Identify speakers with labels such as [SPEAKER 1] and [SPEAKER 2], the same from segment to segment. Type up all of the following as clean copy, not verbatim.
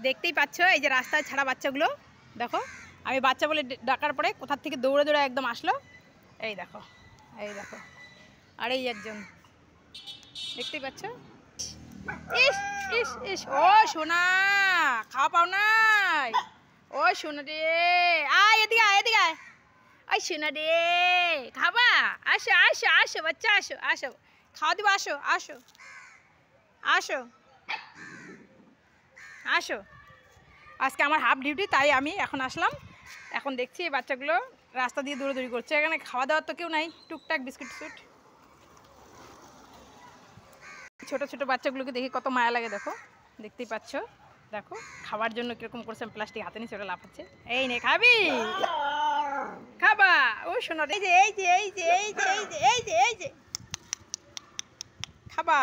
[SPEAKER 1] দেখতেই পাচ্ছ এই যে রাস্তায় ছাড়া বাচ্চাগুলো দেখো। আমি বাচ্চা বলে ডাকার পরে কোথা থেকে দৌড়ে দৌড়ে একদম আসলো। এই দেখো এই দেখো, আর এই একজন দেখতেই পাচ্ছ। ইস ইস ইস, ও সোনা খাওয়া পাও নাই, ও সোনা রে আয় এদিকে আয় এদিকে আয়, ওই সোনা রে খাবা, আসো আসো আসো বাচ্চা আসো আসো খাওয়া দিব, আসো আসো আসো আসো। আজকে আমার হাফ ডিউটি, তাই আমি এখন আসলাম। এখন দেখছি এই বাচ্চাগুলো রাস্তা দিয়ে দৌড়াদৌড়ি করছে, এখানে খাওয়া দাওয়ার তো কেউ নাই, টুকটাক বিস্কুট টিস্কুট। ছোট ছোট বাচ্চাগুলোকে দেখে কত মায়া লাগে দেখো, দেখতেই পাচ্ছ। দেখো খাওয়ার জন্য কিরকম করছে, প্লাস্টিক হাতে নিয়ে ওরা লাফাচ্ছে। এই নে খাবি, খাবা, ও শোনো এই যে এই যে এই যে এই যে এই যে এই যে এই যে খাবা।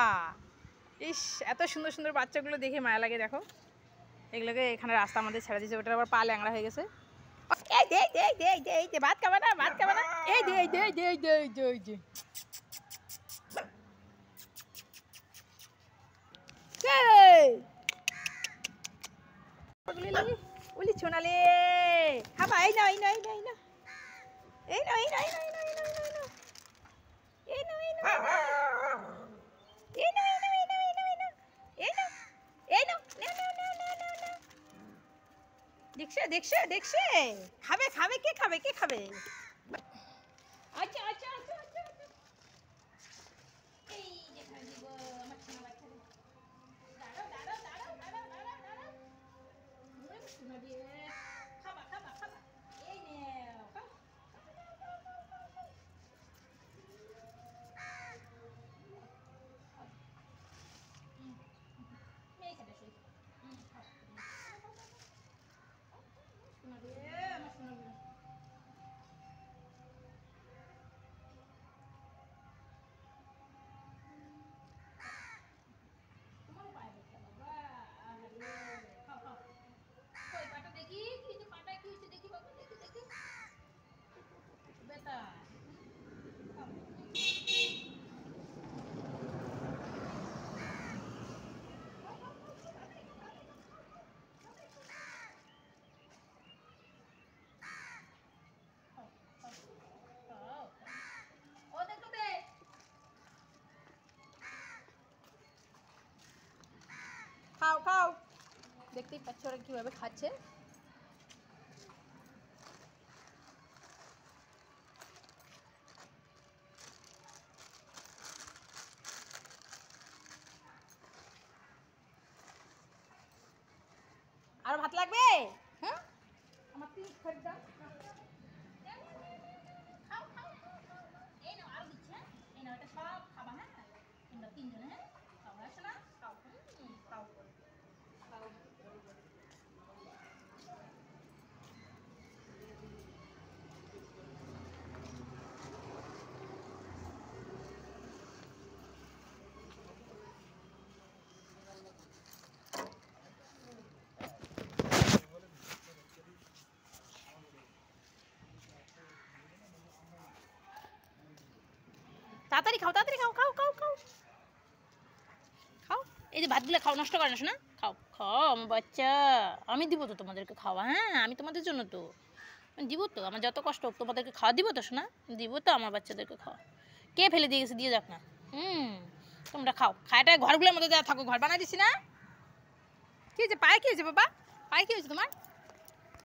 [SPEAKER 1] ইস এত সুন্দর সুন্দর বাচ্চাগুলো দেখে মায়া লাগে দেখো। এগুলোকে এখানে রাস্তা আমাদের ছেড়ে দিয়েছে, ওটার আবার পা ল্যাংড়া হয়ে গেছে। এই যে এই যে এই যে এই যে এই যে ভাত খাবে না, ভাত খাবে না, এই যে এই যে এই যে এই যে এই যে এই যে ওলি ছোনালে খাবা, এই না এই না এই না এই না এই না এই না এই না এই না এই না এই না এই না এই না এই না এই না এই না এই না এই না এই না না না না না না না, দেখছে দেখছে দেখছে, খাবে খাবে, কে খাবে কে খাবে। আচ্ছা আচ্ছা আচ্ছা আচ্ছা এই যে খাই দিব আমার ছোনা বাচ্চা, দাঁড়াও দাঁড়াও দাঁড়াও দাঁড়াও দাঁড়াও দাঁড়াও, সোনা দিয়ে খাবা খাবা খাবা, এই নে খাও। খাও খাও, দেখতেই পাচ্ছ ওরা কিভাবে খাচ্ছে। আর ভাত লাগবে? হ্যাঁ আমার 3 খাট দাও, খাও খাও খাও, এই নাও আরো দিচ্ছি, হ্যাঁ এই নাও, এটা সব খাবা, হ্যাঁ তোমরা 3 জন, হ্যাঁ খাও, আসো না খাও খাও খাও। তাড়াতাড়ি খাও তাড়াতাড়ি খাও খাও খাও খাও খাও, এই যে ভাতগুলো খাও, নষ্ট করে না শোনা, খাও খাও আমার বাচ্চা, আমি দিব তো তোমাদেরকে খাওয়া, হ্যাঁ আমি তোমাদের জন্য তো দিব তো, আমার যত কষ্ট হোক তোমাদেরকে খাওয়া দিব তো শোনা, দিব তো আমার বাচ্চাদেরকে খাওয়া। কে ফেলে দিয়ে গেছে, দিয়ে যাক না। তোমরা খাও, খায়টা ঘরগুলোর মধ্যে দেওয়া থাকো, ঘর বানাই দিছি না। কি হয়েছে পায়ে, কি হয়েছে বাবা, পায়ে কি হয়েছে তোমার?